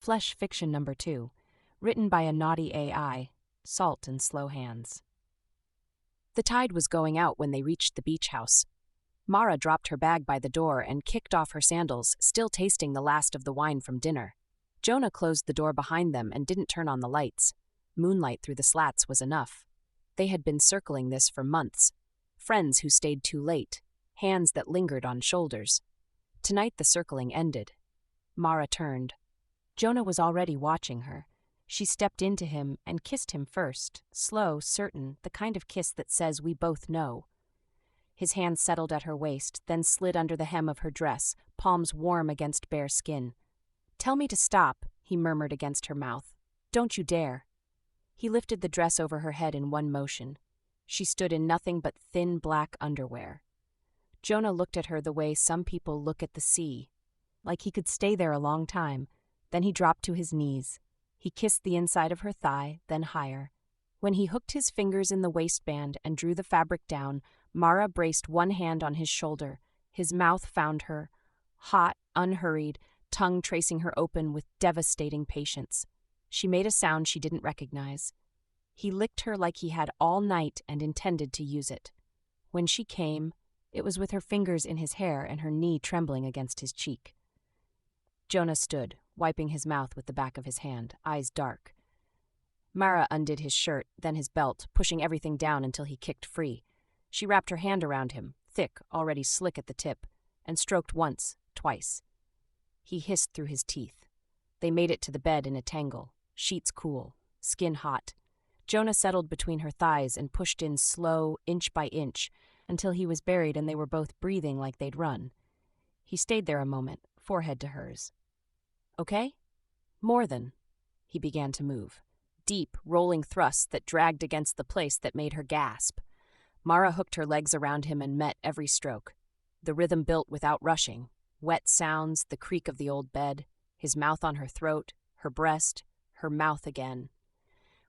Flesh Fiction Number 2, written by a naughty AI, Salt and Slow Hands. The tide was going out when they reached the beach house. Mara dropped her bag by the door and kicked off her sandals, still tasting the last of the wine from dinner. Jonah closed the door behind them and didn't turn on the lights. Moonlight through the slats was enough. They had been circling this for months. Friends who stayed too late, hands that lingered on shoulders. Tonight the circling ended. Mara turned. Jonah was already watching her. She stepped into him and kissed him first, slow, certain, the kind of kiss that says we both know. His hand settled at her waist, then slid under the hem of her dress, palms warm against bare skin. "Tell me to stop," he murmured against her mouth. "Don't you dare." He lifted the dress over her head in one motion. She stood in nothing but thin black underwear. Jonah looked at her the way some people look at the sea, like he could stay there a long time. Then he dropped to his knees. He kissed the inside of her thigh, then higher. When he hooked his fingers in the waistband and drew the fabric down, Mara braced one hand on his shoulder. His mouth found her, hot, unhurried, tongue tracing her open with devastating patience. She made a sound she didn't recognize. He licked her like he had all night and intended to use it. When she came, it was with her fingers in his hair and her knee trembling against his cheek. Jonah stood, wiping his mouth with the back of his hand, eyes dark. Mara undid his shirt, then his belt, pushing everything down until he kicked free. She wrapped her hand around him, thick, already slick at the tip, and stroked once, twice. He hissed through his teeth. They made it to the bed in a tangle, sheets cool, skin hot. Jonah settled between her thighs and pushed in slow, inch by inch, until he was buried and they were both breathing like they'd run. He stayed there a moment, forehead to hers. "Okay?" "More than." He began to move. Deep, rolling thrusts that dragged against the place that made her gasp. Mara hooked her legs around him and met every stroke. The rhythm built without rushing. Wet sounds, the creak of the old bed, his mouth on her throat, her breast, her mouth again.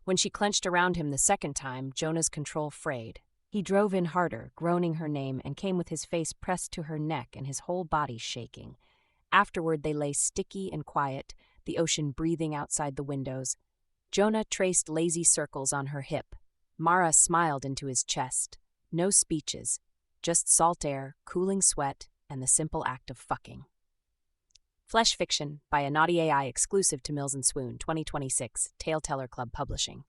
When she clenched around him the second time, Jonah's control frayed. He drove in harder, groaning her name, and came with his face pressed to her neck and his whole body shaking. Afterward they lay sticky and quiet, the ocean breathing outside the windows. Jonah traced lazy circles on her hip. Mara smiled into his chest. No speeches, just salt air, cooling sweat, and the simple act of fucking. Flesh Fiction by a naughty AI exclusive to Mills & Swoon, 2026, Tale Teller Club Publishing.